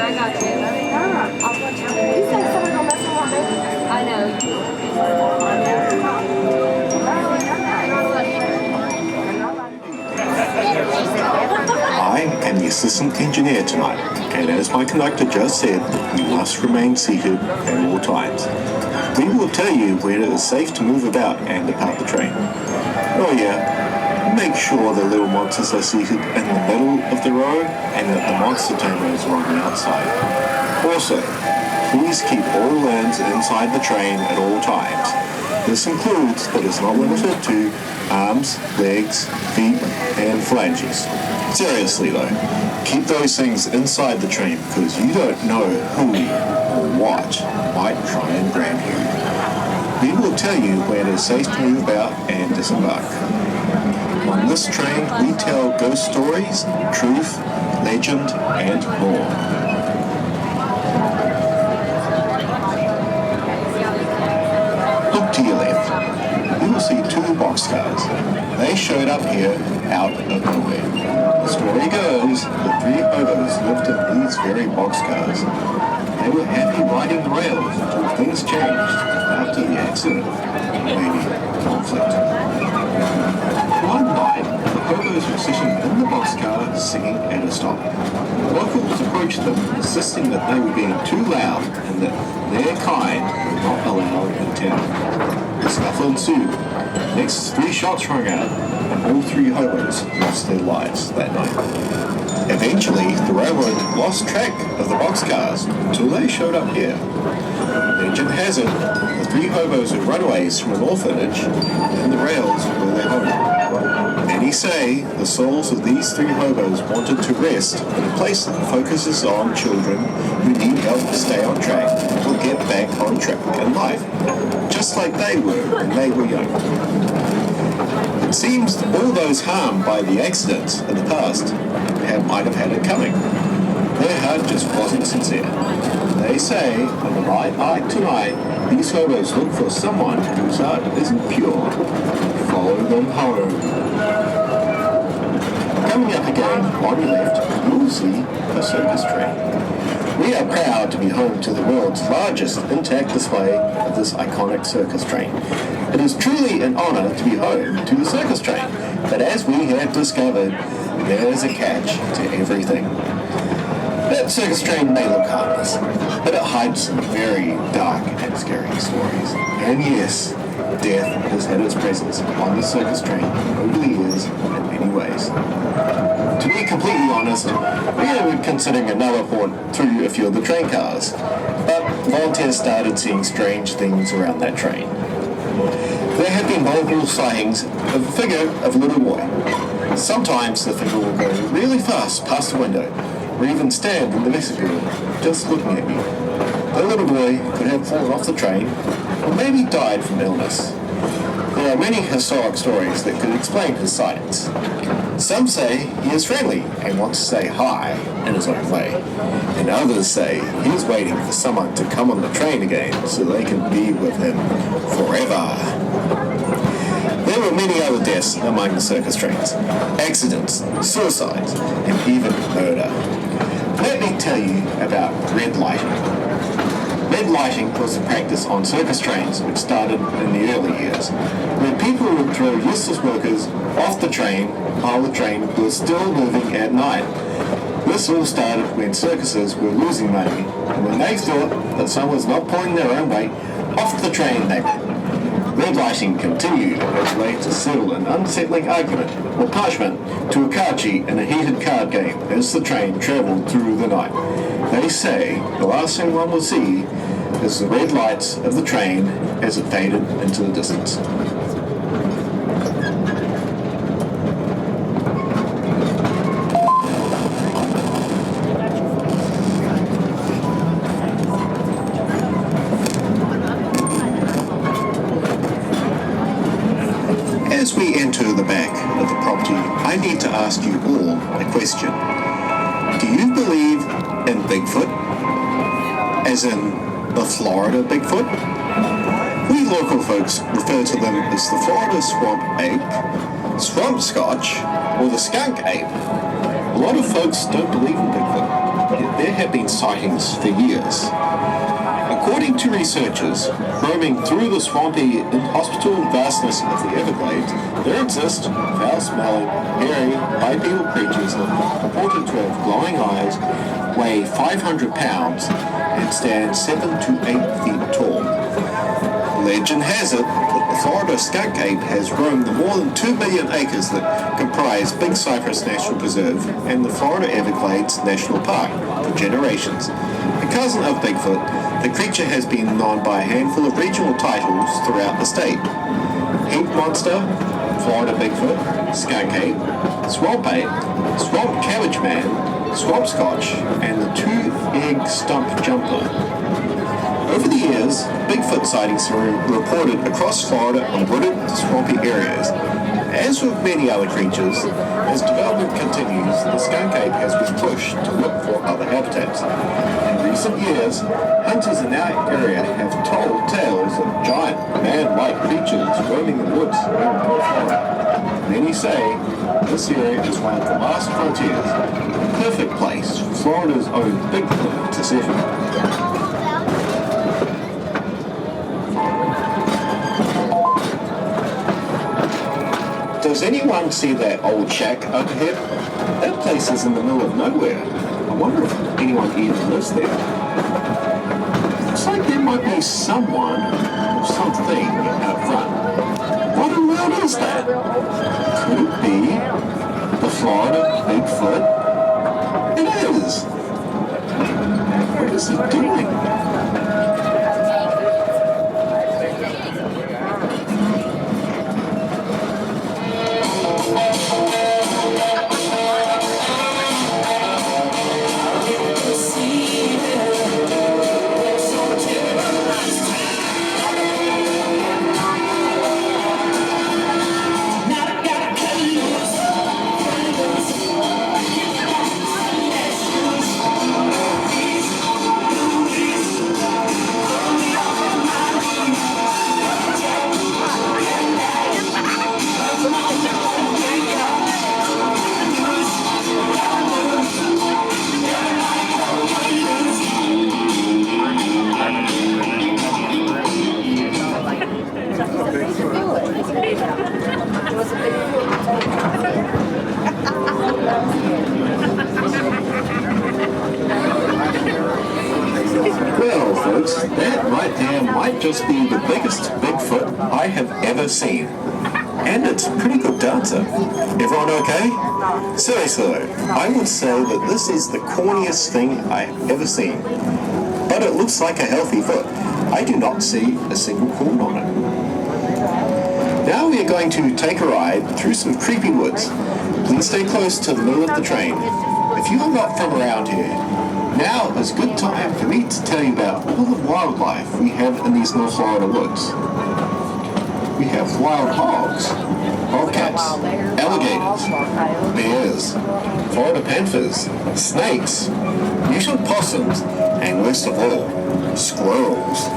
I got you. You said someone gonna mess around, baby. I know. I am the assistant engineer tonight, and as my conductor just said, you must remain seated at all times. We will tell you when it is safe to move about and depart the train. Oh yeah, make sure the little monsters are seated in the middle of the row and that the monster tables are on the outside. Also, please keep all lands inside the train at all times. This includes, but is not limited to, arms, legs, feet, and phalanges. Seriously though, keep those things inside the train because you don't know who or what might try and grab you. We will tell you when it is safe to move about and disembark. On this train, we tell ghost stories, truth, legend, and more. Look to your left. You will see two boxcars. They showed up here out of nowhere. The story goes that three hobos lived in these very boxcars. They were happy riding the rails until things changed after the accident, maybe conflict. One night, the hobos were sitting in the boxcar singing at a stop. Locals approached them, insisting that they were being too loud and that their kind were not allowed in town. The scuffle ensued. Next, 3 shots rang out, and all 3 hobos lost their lives that night. Eventually, the railroad lost track of the boxcars until they showed up here. Legend has it, the 3 hobos were runaways from an orphanage, and the rails were their home. Many say the souls of these 3 hobos wanted to rest in a place that focuses on children who need help to stay on track or get back on track in life, just like they were when they were young. It seems all those harmed by the accidents in the past might have had it coming. Their heart just wasn't sincere. They say on the right night tonight, these hobos look for someone whose heart isn't pure. Follow them home. Coming up again on your left, you will see a circus train. We are proud to be home to the world's largest intact display of this iconic circus train. It is truly an honor to be home to the circus train, but as we have discovered, there is a catch to everything. That circus train may look harmless, but it hides some very dark and scary stories. And yes, death has had its presence on the circus train over the years in many ways. To be completely honest, we were considering another port through a few of the train cars, but volunteers started seeing strange things around that train. There have been multiple sightings of a figure of a little boy. Sometimes the figure will go really fast past the window, or even stand in the vestibule, just looking at you. The little boy could have fallen off the train, or maybe died from illness. There are many historic stories that could explain his sightings. Some say he is friendly and wants to say hi in his own way, and others say he is waiting for someone to come on the train again so they can be with him forever. There were many other deaths among the circus trains, accidents, suicides, and even murder. Let me tell you about red lighting. Red lighting was a practice on circus trains which started in the early years, where people would throw useless workers off the train while the train was still moving at night. This all started when circuses were losing money, and when they thought that someone was not pulling their own weight, off the train they went. Red lighting continued as a way to settle an unsettling argument or punishment to a card cheat in a heated card game as the train travelled through the night. They say the last thing one will see is the red lights of the train as it faded into the distance. As we enter the back of the property, I need to ask you all a question. Do you believe in Bigfoot? As in the Florida Bigfoot? We local folks refer to them as the Florida Swamp Ape, Swamp Scotch, or the Skunk Ape. A lot of folks don't believe in Bigfoot, yet there have been sightings for years. According to researchers, roaming through the swampy, inhospitable vastness of the Everglades, there exist foul-smelling, hairy, bipedal creatures reported to have glowing eyes, weigh 500 pounds, and stand 7 to 8 feet tall. Legend has it that the Florida Skunk Ape has roamed the more than 2 million acres that comprise Big Cypress National Preserve and the Florida Everglades National Park for generations. A cousin of Bigfoot, the creature has been known by a handful of regional titles throughout the state. Heat Monster, Florida Bigfoot, Skunk Ape, Swamp Ape, Swamp Cabbage Man, Swamp Scotch, and the Two-Egg Stump Jumper. Over the years, Bigfoot sightings are reported across Florida in wooded, swampy areas. As with many other creatures, as development continues, the skunk ape has been pushed to look for other habitats. In recent years, hunters in our area have told tales of giant, man-like creatures roaming the woods around Florida. Many say this area is one of the last frontiers, a perfect place for Florida's own Bigfoot to settle. Does anyone see that old shack up ahead? That place is in the middle of nowhere. I wonder if anyone even lives there. Looks like there might be someone or something out front. What in the world is that? Could it be the Florida Bigfoot? It is. What is he doing? Well, folks, that right there might just be the biggest Bigfoot I have ever seen. And it's a pretty good dancer. Everyone okay? Seriously, I would say that this is the corniest thing I've ever seen. But it looks like a healthy foot. I do not see a single corn on it. Now we are going to take a ride through some creepy woods. Please stay close to the middle of the train. If you are not from around here, now is a good time for me to tell you about all the wildlife we have in these North Florida woods. We have wild hogs, bobcats, alligators, bears, Florida panthers, snakes, mutant possums, and most of all, squirrels.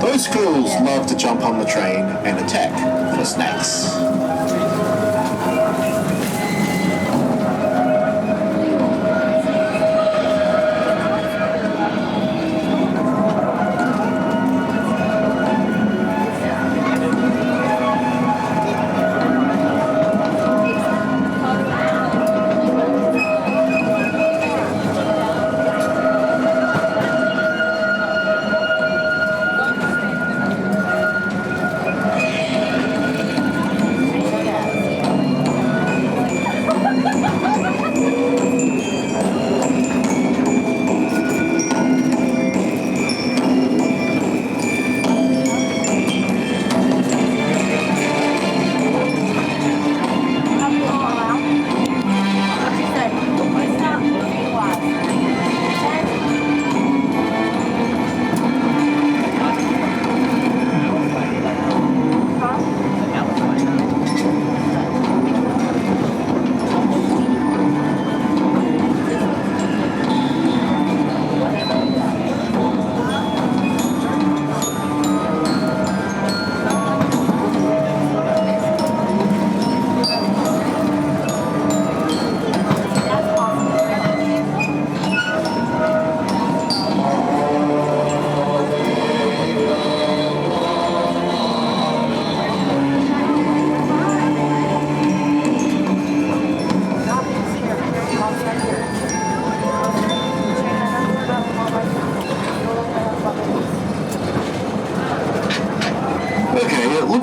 Those squirrels love to jump on the train and attack for snacks.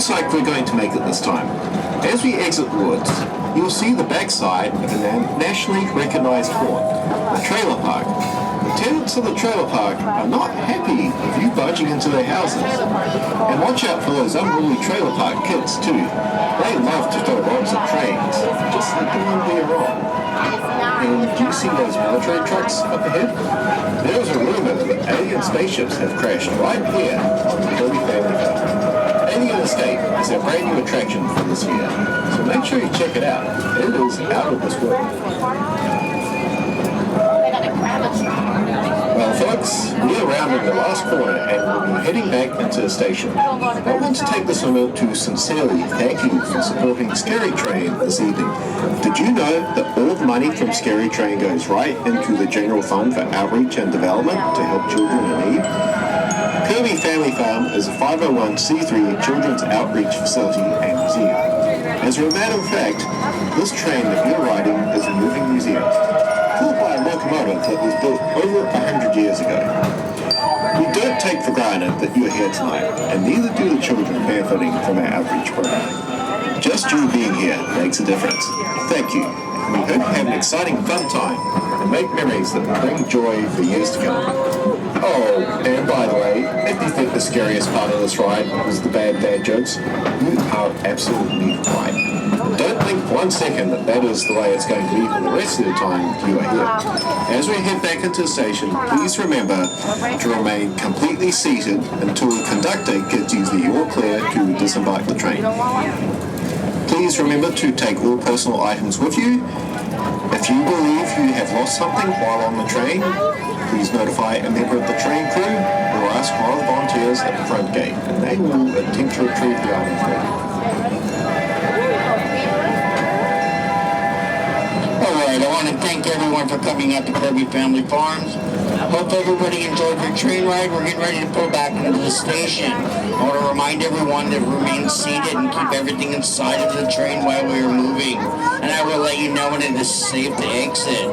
looks like we're going to make it this time. As we exit the woods, you'll see the backside of a nationally recognized haunt, the trailer park. The tenants of the trailer park are not happy with you barging into their houses. And watch out for those unruly trailer park kids too. They love to throw bombs at trains, just like the one we are on. And do you see those military trucks up ahead? There is a rumor that alien spaceships have crashed right here on the Kirby family farm. Alien Escape is a brand new attraction for this year, so make sure you check it out. It is out of this world. Well, folks, we're rounding the last corner and we'll be heading back into the station. I want to take this moment to sincerely thank you for supporting Scary Train this evening. Did you know that all the money from Scary Train goes right into the general fund for outreach and development to help children in need? Kirby Family Farm is a 501c3 children's outreach facility and museum. As a matter of fact, this train that you're riding is a moving museum, built by a locomotive that was built over 100 years ago. We don't take for granted that you're here tonight, and neither do the children benefiting from our outreach program. Just you being here makes a difference. Thank you. We hope you have an exciting, fun time and make memories that will bring joy for years to come. Oh, and by the way, if you think the scariest part of this ride was the bad dad jokes, you are absolutely right. Don't think 1 second that is the way it's going to be for the rest of the time you are here. As we head back into the station, please remember to remain completely seated until the conductor gives you the all clear to disembark the train. Please remember to take all personal items with you. If you believe you have lost something while on the train, please notify a member of the train crew or ask one of the volunteers at the front gate, and they will attempt to retrieve the item for you. Alright, I want to thank everyone for coming out to Kirby Family Farms. Hope everybody enjoyed your train ride. We're getting ready to pull back into the station. I want to remind everyone to remain seated and keep everything inside of the train while we are moving. And I will let you know when it is safe to exit.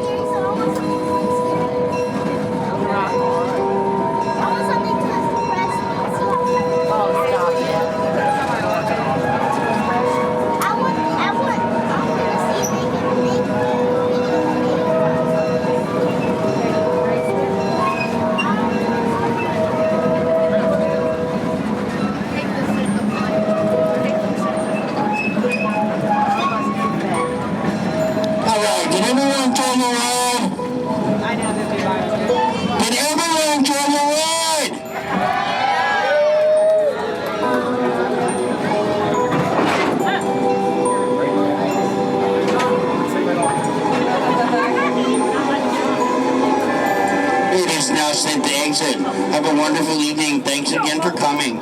Have a wonderful evening. Thanks again for coming.